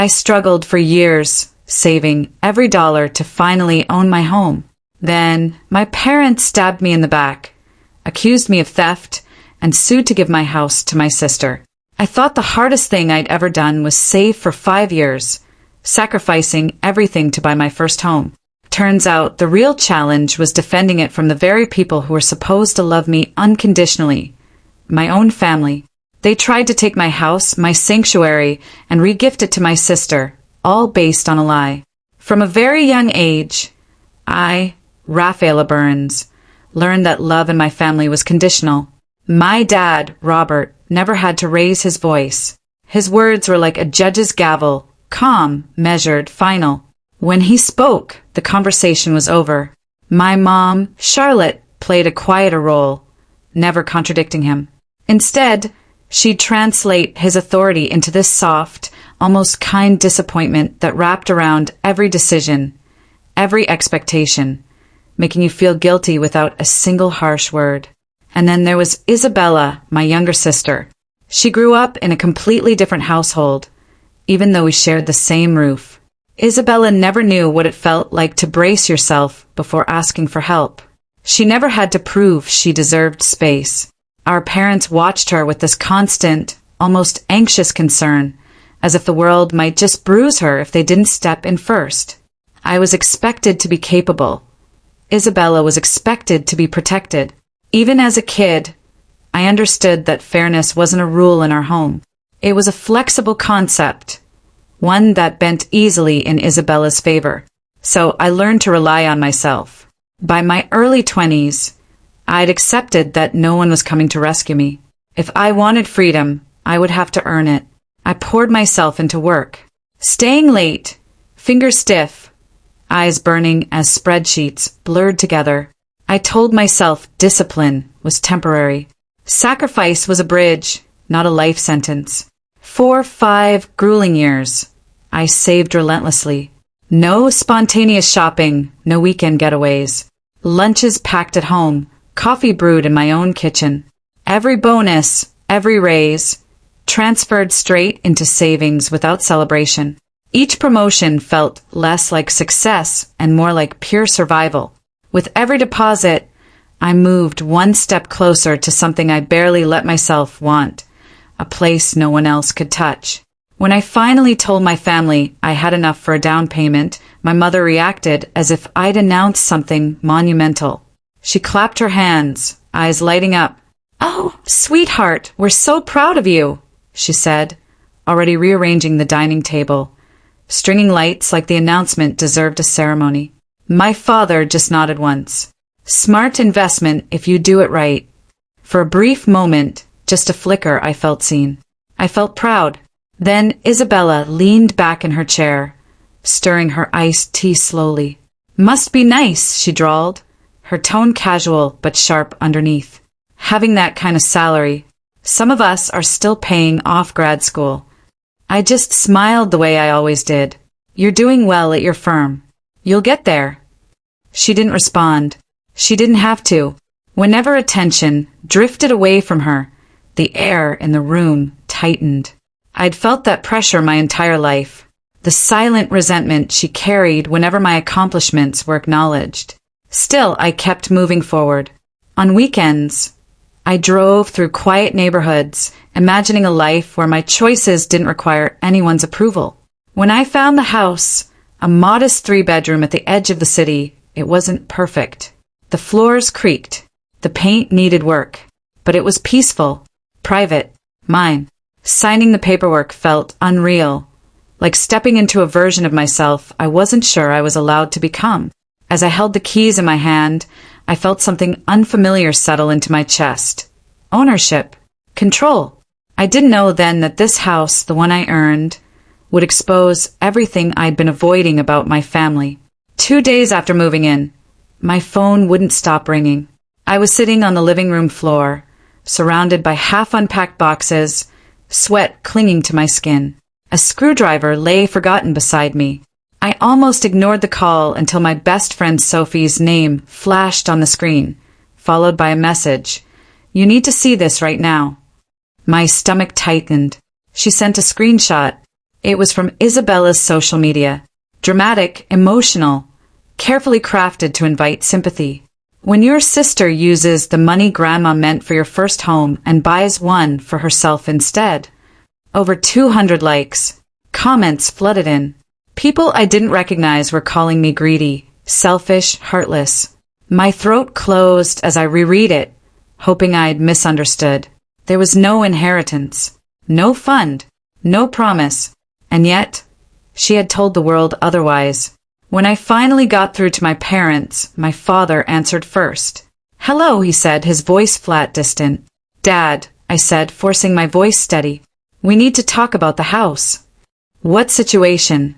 I struggled for years, saving every dollar to finally own my home. Then, my parents stabbed me in the back, accused me of theft, and sued to give my house to my sister. I thought the hardest thing I'd ever done was save for 5 years, sacrificing everything to buy my first home. Turns out the real challenge was defending it from the very people who were supposed to love me unconditionally, my own family. They tried to take my house, my sanctuary, and re-gift it to my sister, all based on a lie. From a very young age, I, Rafaela Burns, learned that love in my family was conditional. My dad, Robert, never had to raise his voice. His words were like a judge's gavel, calm, measured, final. When he spoke, the conversation was over. My mom, Charlotte, played a quieter role, never contradicting him. Instead, she'd translate his authority into this soft, almost kind disappointment that wrapped around every decision, every expectation, making you feel guilty without a single harsh word. And then there was Isabella, my younger sister. She grew up in a completely different household, even though we shared the same roof. Isabella never knew what it felt like to brace yourself before asking for help. She never had to prove she deserved space. Our parents watched her with this constant, almost anxious concern, as if the world might just bruise her if they didn't step in first. I was expected to be capable. Isabella was expected to be protected. Even as a kid, I understood that fairness wasn't a rule in our home. It was a flexible concept, one that bent easily in Isabella's favor. So I learned to rely on myself. By my early 20s, I'd accepted that no one was coming to rescue me. If I wanted freedom, I would have to earn it. I poured myself into work, staying late, fingers stiff, eyes burning as spreadsheets blurred together. I told myself discipline was temporary. Sacrifice was a bridge, not a life sentence. 4-5 grueling years, I saved relentlessly. No spontaneous shopping, no weekend getaways. Lunches packed at home, coffee brewed in my own kitchen. Every bonus, every raise, transferred straight into savings without celebration. Each promotion felt less like success and more like pure survival. With every deposit, I moved one step closer to something I barely let myself want, a place no one else could touch. When I finally told my family I had enough for a down payment, my mother reacted as if I'd announced something monumental. She clapped her hands, eyes lighting up. "Oh, sweetheart, we're so proud of you," she said, already rearranging the dining table, stringing lights like the announcement deserved a ceremony. My father just nodded once. Smart investment if you do it right. For a brief moment, just a flicker, I felt seen. I felt proud. Then Isabella leaned back in her chair, stirring her iced tea slowly. "Must be nice," she drawled, her tone casual but sharp underneath. "Having that kind of salary. Some of us are still paying off grad school." I just smiled the way I always did. "You're doing well at your firm. You'll get there." She didn't respond. She didn't have to. Whenever attention drifted away from her, the air in the room tightened. I'd felt that pressure my entire life, the silent resentment she carried whenever my accomplishments were acknowledged. Still, I kept moving forward. On weekends, I drove through quiet neighborhoods, imagining a life where my choices didn't require anyone's approval. When I found the house, a modest 3-bedroom at the edge of the city, it wasn't perfect. The floors creaked. The paint needed work. But it was peaceful, private, mine. Signing the paperwork felt unreal, like stepping into a version of myself I wasn't sure I was allowed to become. As I held the keys in my hand, I felt something unfamiliar settle into my chest. Ownership. Control. I didn't know then that this house, the one I earned, would expose everything I'd been avoiding about my family. 2 days after moving in, my phone wouldn't stop ringing. I was sitting on the living room floor, surrounded by half-unpacked boxes, sweat clinging to my skin. A screwdriver lay forgotten beside me. I almost ignored the call until my best friend Sophie's name flashed on the screen, followed by a message. "You need to see this right now." My stomach tightened. She sent a screenshot. It was from Isabella's social media. Dramatic, emotional, carefully crafted to invite sympathy. When your sister uses the money grandma meant for your first home and buys one for herself instead. Over 200 likes. Comments flooded in. People I didn't recognize were calling me greedy, selfish, heartless. My throat closed as I reread it, hoping I'd misunderstood. There was no inheritance, no fund, no promise, and yet she had told the world otherwise. When I finally got through to my parents, my father answered first. "Hello," he said, his voice flat, distant. "Dad," I said, forcing my voice steady. "We need to talk about the house." "What situation?"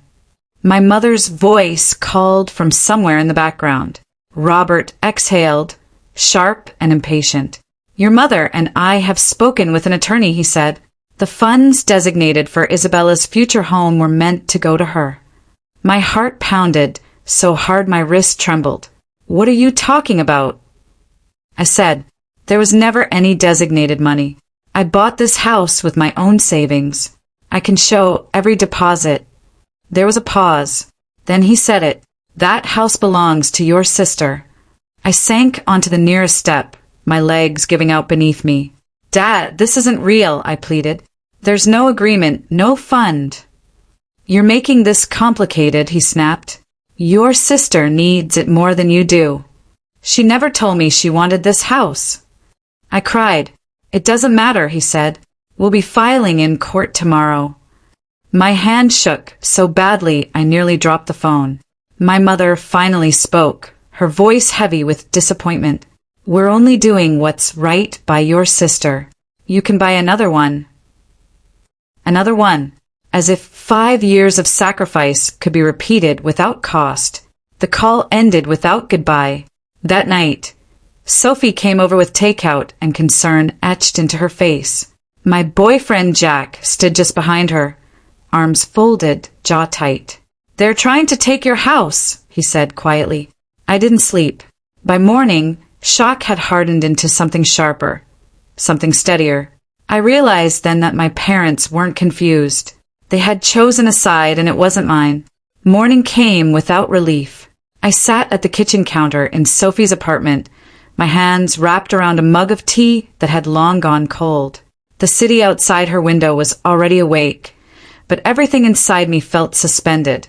My mother's voice called from somewhere in the background. Robert exhaled, sharp and impatient. "Your mother and I have spoken with an attorney," he said. "The funds designated for Isabella's future home were meant to go to her." My heart pounded so hard my wrist trembled. "What are you talking about?" I said, "There was never any designated money. I bought this house with my own savings. I can show every deposit." There was a pause. Then he said it. "That house belongs to your sister." I sank onto the nearest step, my legs giving out beneath me. "Dad, this isn't real," I pleaded. "There's no agreement, no fund." "You're making this complicated," he snapped. "Your sister needs it more than you do. She never told me she wanted this house." I cried. "It doesn't matter," he said. "We'll be filing in court tomorrow." My hand shook so badly I nearly dropped the phone. My mother finally spoke, her voice heavy with disappointment. "We're only doing what's right by your sister. You can buy another one." Another one. As if 5 years of sacrifice could be repeated without cost. The call ended without goodbye. That night, Sophie came over with takeout and concern etched into her face. My boyfriend Jack stood just behind her, arms folded, jaw tight. "They're trying to take your house," he said quietly. I didn't sleep. By morning, shock had hardened into something sharper, something steadier. I realized then that my parents weren't confused. They had chosen a side and it wasn't mine. Morning came without relief. I sat at the kitchen counter in Sophie's apartment, my hands wrapped around a mug of tea that had long gone cold. The city outside her window was already awake, but everything inside me felt suspended,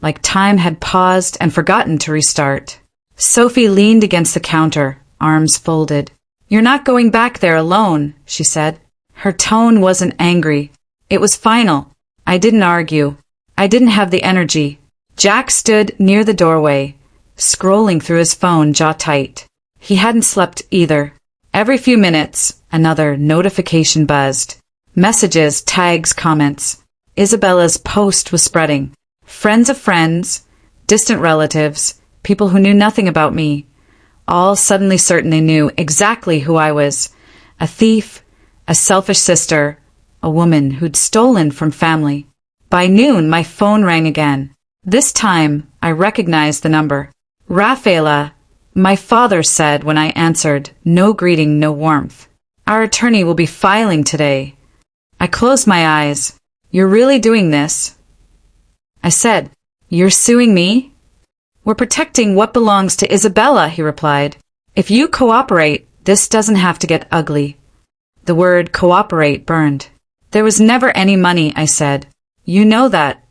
like time had paused and forgotten to restart. Sophie leaned against the counter, arms folded. "You're not going back there alone," she said. Her tone wasn't angry. It was final. I didn't argue. I didn't have the energy. Jack stood near the doorway, scrolling through his phone, jaw tight. He hadn't slept either. Every few minutes, another notification buzzed. Messages, tags, comments. Isabella's post was spreading. Friends of friends, distant relatives, people who knew nothing about me, all suddenly certain they knew exactly who I was. A thief, a selfish sister, a woman who'd stolen from family. By noon, my phone rang again. This time, I recognized the number. "Rafaela," my father said when I answered, no greeting, no warmth. "Our attorney will be filing today." I closed my eyes. "You're really doing this?" I said, "You're suing me?" "We're protecting what belongs to Isabella," he replied. "If you cooperate, this doesn't have to get ugly." The word cooperate burned. "There was never any money," I said. "You know that."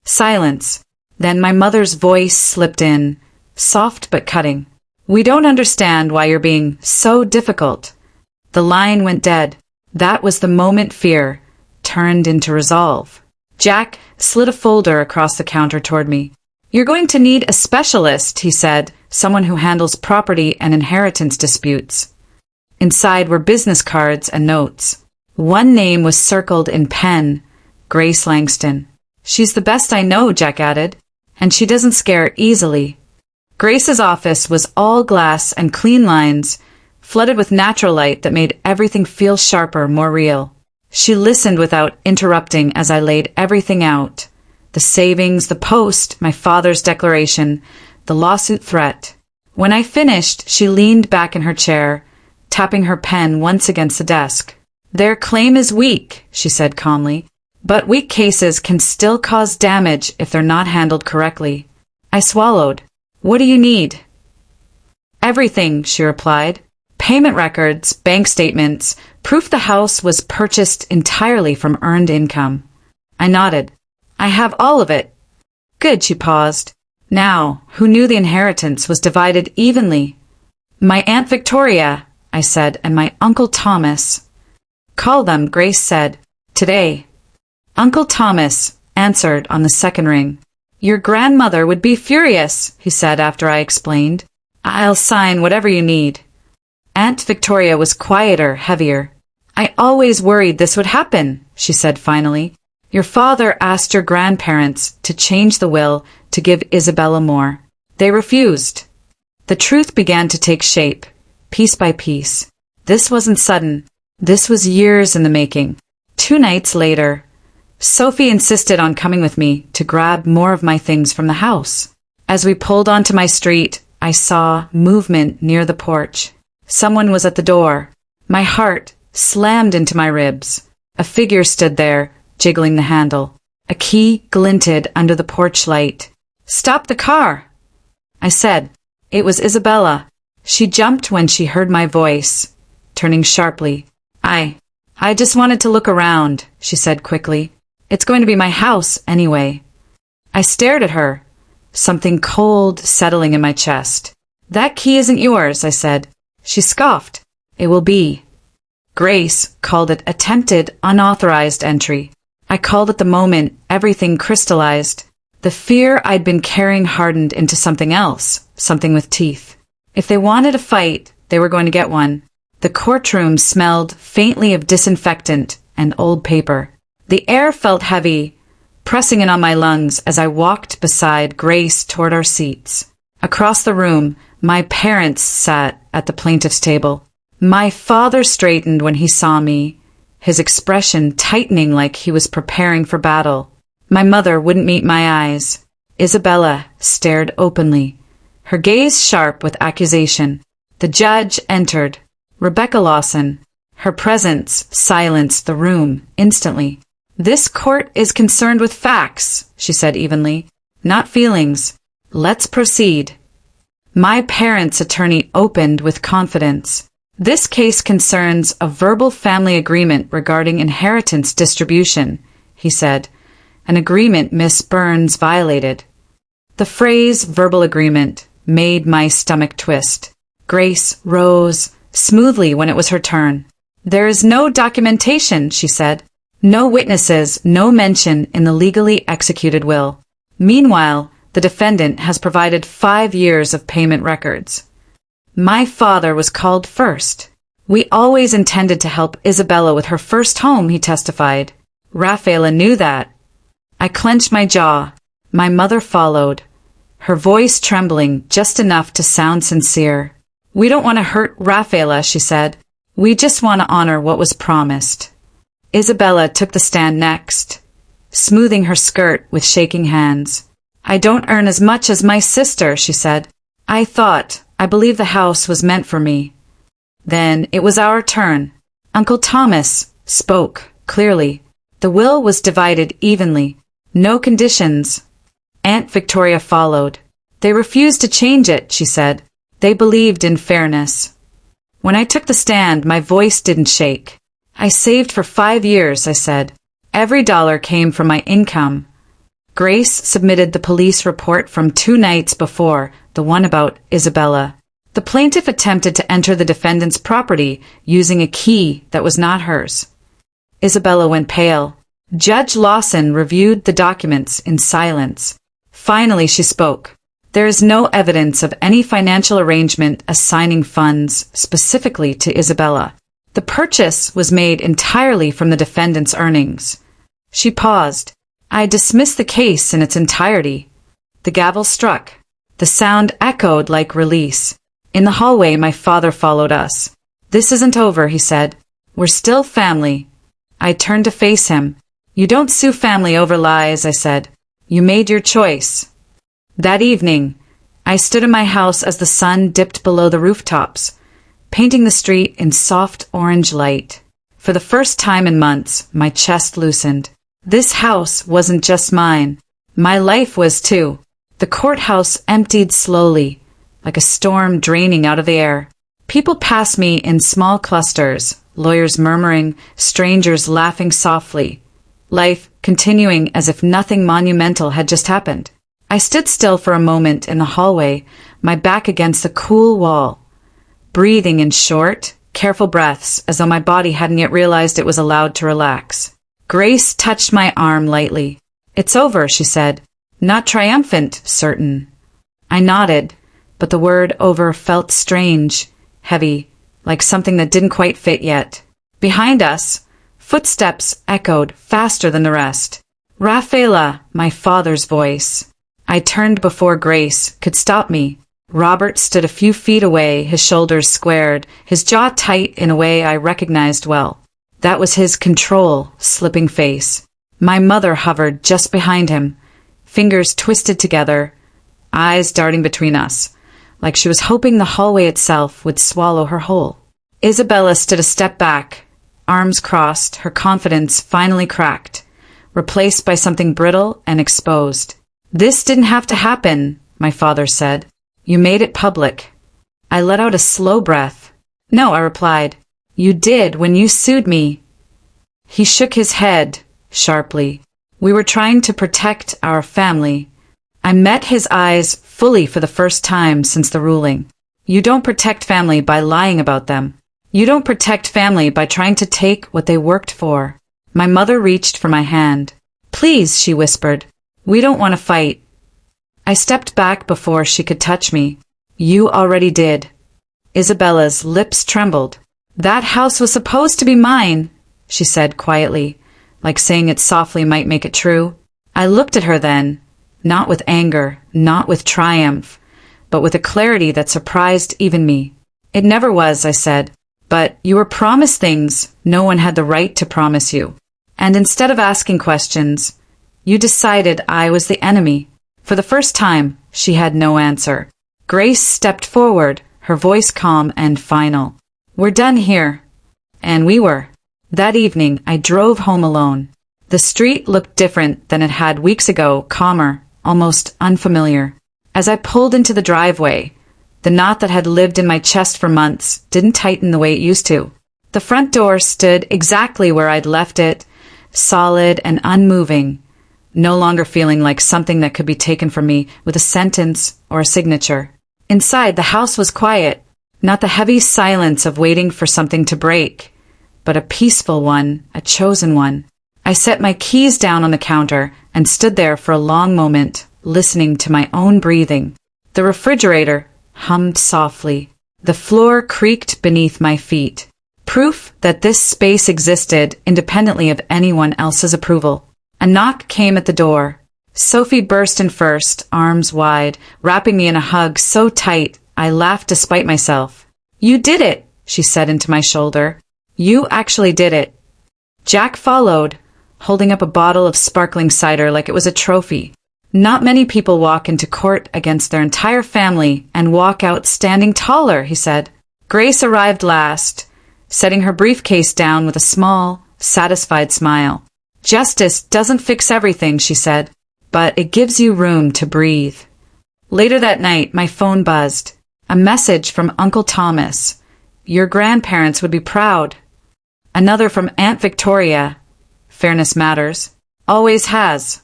Silence. Then my mother's voice slipped in, soft but cutting. "We don't understand why you're being so difficult." The line went dead. That was the moment fear turned into resolve. Jack slid a folder across the counter toward me. "You're going to need a specialist," he said, "someone who handles property and inheritance disputes." Inside were business cards and notes. One name was circled in pen, Grace Langston. "She's the best I know," Jack added, "and she doesn't scare easily." Grace's office was all glass and clean lines, flooded with natural light that made everything feel sharper, more real. She listened without interrupting as I laid everything out. The savings, the post, my father's declaration, the lawsuit threat. When I finished, she leaned back in her chair, tapping her pen once against the desk. "Their claim is weak," she said calmly. But weak cases can still cause damage if they're not handled correctly. I swallowed. What do you need? Everything, she replied. Payment records, bank statements, proof the house was purchased entirely from earned income. I nodded. I have all of it. Good, she paused. Now, who knew the inheritance was divided evenly? My Aunt Victoria, I said, and my Uncle Thomas. Call them, Grace said. Today. Uncle Thomas answered on the second ring. Your grandmother would be furious, he said after I explained. I'll sign whatever you need. Aunt Victoria was quieter, heavier. I always worried this would happen, she said finally. Your father asked your grandparents to change the will to give Isabella more. They refused. The truth began to take shape, piece by piece. This wasn't sudden. This was years in the making. 2 nights later, Sophie insisted on coming with me to grab more of my things from the house. As we pulled onto my street, I saw movement near the porch. Someone was at the door. My heart slammed into my ribs. A figure stood there, jiggling the handle. A key glinted under the porch light. Stop the car, I said. It was Isabella. She jumped when she heard my voice, turning sharply. I just wanted to look around, she said quickly. It's going to be my house anyway. I stared at her, something cold settling in my chest. That key isn't yours, I said. She scoffed. It will be. Grace called it attempted unauthorized entry. I called it the moment everything crystallized. The fear I'd been carrying hardened into something else, something with teeth. If they wanted a fight, they were going to get one. The courtroom smelled faintly of disinfectant and old paper. The air felt heavy, pressing in on my lungs as I walked beside Grace toward our seats. Across the room, my parents sat at the plaintiff's table. My father straightened when he saw me, his expression tightening like he was preparing for battle. My mother wouldn't meet my eyes. Isabella stared openly, her gaze sharp with accusation. The judge entered. Rebecca Lawson. Her presence silenced the room instantly. This court is concerned with facts, she said evenly, not feelings. Let's proceed. My parents' attorney opened with confidence. This case concerns a verbal family agreement regarding inheritance distribution, he said, an agreement Miss Burns violated. The phrase verbal agreement made my stomach twist. Grace rose smoothly when it was her turn. There is no documentation, she said. No witnesses, no mention in the legally executed will. Meanwhile, the defendant has provided 5 years of payment records. My father was called first. We always intended to help Isabella with her first home, he testified. Rafaela knew that. I clenched my jaw. My mother followed, her voice trembling just enough to sound sincere. We don't want to hurt Rafaela, she said. We just want to honor what was promised. Isabella took the stand next, smoothing her skirt with shaking hands. I don't earn as much as my sister, she said. I believe the house was meant for me. Then it was our turn. Uncle Thomas spoke clearly. The will was divided evenly. No conditions. Aunt Victoria followed. They refused to change it, she said. They believed in fairness. When I took the stand, my voice didn't shake. I saved for 5 years, I said. Every dollar came from my income. Grace submitted the police report from 2 nights before, the one about Isabella. The plaintiff attempted to enter the defendant's property using a key that was not hers. Isabella went pale. Judge Lawson reviewed the documents in silence. Finally, she spoke. There is no evidence of any financial arrangement assigning funds specifically to Isabella. The purchase was made entirely from the defendant's earnings. She paused. I dismissed the case in its entirety. The gavel struck. The sound echoed like release. In the hallway, my father followed us. This isn't over, he said. We're still family. I turned to face him. You don't sue family over lies, I said. You made your choice. That evening, I stood in my house as the sun dipped below the rooftops, painting the street in soft orange light. For the first time in months, my chest loosened. This house wasn't just mine. My life was too. The courthouse emptied slowly, like a storm draining out of the air. People passed me in small clusters, lawyers murmuring, strangers laughing softly. Life continuing as if nothing monumental had just happened. I stood still for a moment in the hallway, my back against the cool wall, breathing in short, careful breaths as though my body hadn't yet realized it was allowed to relax. Grace touched my arm lightly. "It's over," she said. Not triumphant, certain. I nodded, but the word over felt strange, heavy, like something that didn't quite fit yet. Behind us, footsteps echoed faster than the rest. "Rafaela," my father's voice. I turned before Grace could stop me. Robert stood a few feet away, his shoulders squared, his jaw tight in a way I recognized well. That was his control, slipping face. My mother hovered just behind him, fingers twisted together, eyes darting between us, like she was hoping the hallway itself would swallow her whole. Isabella stood a step back, arms crossed, her confidence finally cracked, replaced by something brittle and exposed. "This didn't have to happen," my father said. "You made it public." I let out a slow breath. "No," I replied. "You did when you sued me." He shook his head sharply. "We were trying to protect our family." I met his eyes fully for the first time since the ruling. You don't protect family by lying about them. You don't protect family by trying to take what they worked for. My mother reached for my hand. "Please," she whispered. "We don't want to fight." I stepped back before she could touch me. "You already did." Isabella's lips trembled. "That house was supposed to be mine," she said quietly, like saying it softly might make it true. I looked at her then, not with anger, not with triumph, but with a clarity that surprised even me. "It never was," I said. "But you were promised things no one had the right to promise you. And instead of asking questions, you decided I was the enemy." For the first time, she had no answer. Grace stepped forward, her voice calm and final. "We're done here." And we were. That evening, I drove home alone. The street looked different than it had weeks ago, calmer, almost unfamiliar. As I pulled into the driveway, the knot that had lived in my chest for months didn't tighten the way it used to. The front door stood exactly where I'd left it, solid and unmoving, no longer feeling like something that could be taken from me with a sentence or a signature. Inside, the house was quiet, not the heavy silence of waiting for something to break, but a peaceful one, a chosen one. I set my keys down on the counter and stood there for a long moment, listening to my own breathing. The refrigerator hummed softly. The floor creaked beneath my feet. Proof that this space existed independently of anyone else's approval. A knock came at the door. Sophie burst in first, arms wide, wrapping me in a hug so tight I laughed despite myself. "You did it," she said into my shoulder. "You actually did it." Jack followed, holding up a bottle of sparkling cider like it was a trophy. "Not many people walk into court against their entire family and walk out standing taller," he said. Grace arrived last, setting her briefcase down with a small, satisfied smile. "Justice doesn't fix everything," she said, "but it gives you room to breathe." Later that night, my phone buzzed. A message from Uncle Thomas. "Your grandparents would be proud." Another from Aunt Victoria. "Fairness matters. Always has."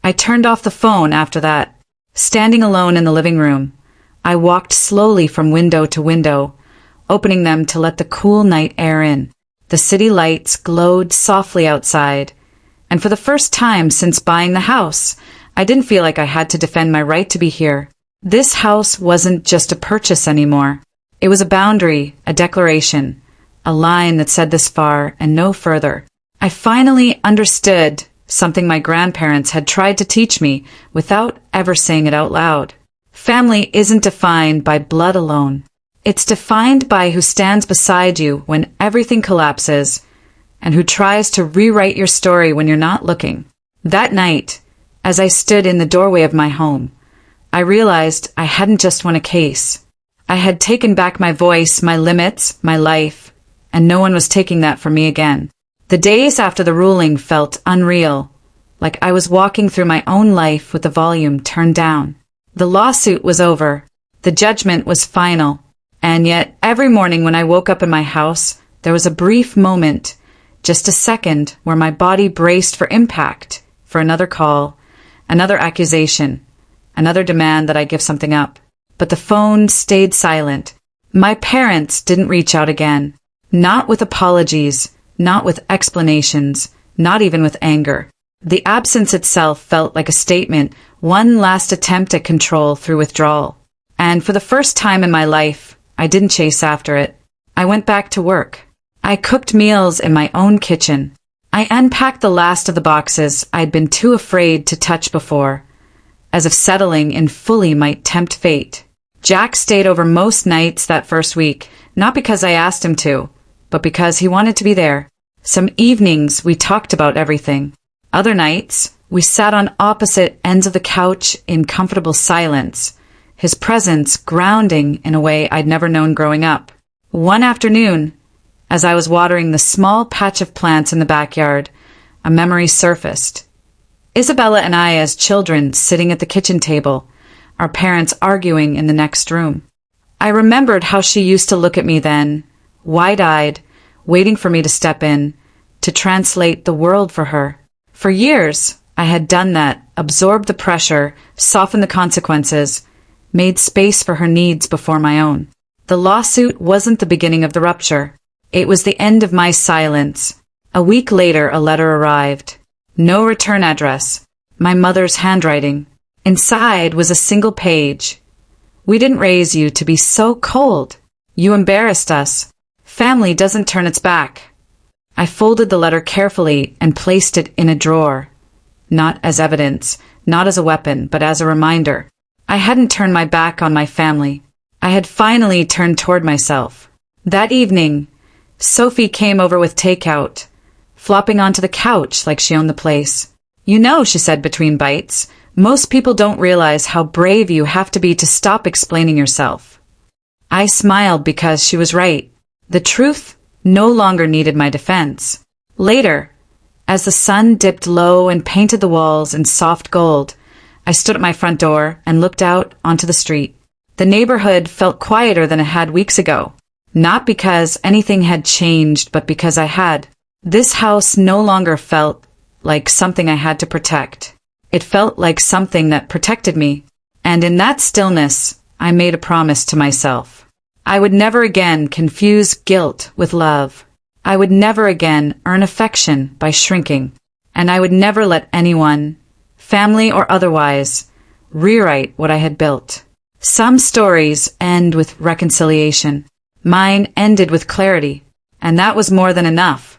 I turned off the phone after that. Standing alone in the living room, I walked slowly from window to window, opening them to let the cool night air in. The city lights glowed softly outside, and for the first time since buying the house, I didn't feel like I had to defend my right to be here. This house wasn't just a purchase anymore. It was a boundary, a declaration, a line that said this far and no further. I finally understood something my grandparents had tried to teach me without ever saying it out loud. Family isn't defined by blood alone. It's defined by who stands beside you when everything collapses, and who tries to rewrite your story when you're not looking. That night, as I stood in the doorway of my home, I realized I hadn't just won a case. I had taken back my voice, my limits, my life, and no one was taking that from me again. The days after the ruling felt unreal, like I was walking through my own life with the volume turned down. The lawsuit was over. The judgment was final. And yet, every morning when I woke up in my house, there was a brief moment, just a second, where my body braced for impact, for another call, another accusation, another demand that I give something up. But the phone stayed silent. My parents didn't reach out again. Not with apologies, not with explanations, not even with anger. The absence itself felt like a statement, one last attempt at control through withdrawal. And for the first time in my life, I didn't chase after it. I went back to work. I cooked meals in my own kitchen. I unpacked the last of the boxes I'd been too afraid to touch before, as if settling in fully might tempt fate. Jack stayed over most nights that first week, not because I asked him to, but because he wanted to be there. Some evenings we talked about everything. Other nights, we sat on opposite ends of the couch in comfortable silence, his presence grounding in a way I'd never known growing up. One afternoon, as I was watering the small patch of plants in the backyard, a memory surfaced. Isabella and I as children sitting at the kitchen table, our parents arguing in the next room. I remembered how she used to look at me then, wide-eyed, waiting for me to step in, to translate the world for her. For years, I had done that, absorbed the pressure, softened the consequences, made space for her needs before my own. The lawsuit wasn't the beginning of the rupture. It was the end of my silence. A week later, a letter arrived. No return address. My mother's handwriting. Inside was a single page. We didn't raise you to be so cold. You embarrassed us. Family doesn't turn its back. I folded the letter carefully and placed it in a drawer. Not as evidence, not as a weapon, but as a reminder. I hadn't turned my back on my family. I had finally turned toward myself. That evening, Sophie came over with takeout, flopping onto the couch like she owned the place. You know, she said between bites, most people don't realize how brave you have to be to stop explaining yourself. I smiled because she was right. The truth no longer needed my defense. Later, as the sun dipped low and painted the walls in soft gold, I stood at my front door and looked out onto the street. The neighborhood felt quieter than it had weeks ago. Not because anything had changed, but because I had. This house no longer felt like something I had to protect. It felt like something that protected me. And in that stillness, I made a promise to myself. I would never again confuse guilt with love. I would never again earn affection by shrinking. And I would never let anyone, family or otherwise, rewrite what I had built. Some stories end with reconciliation. Mine ended with clarity, and that was more than enough.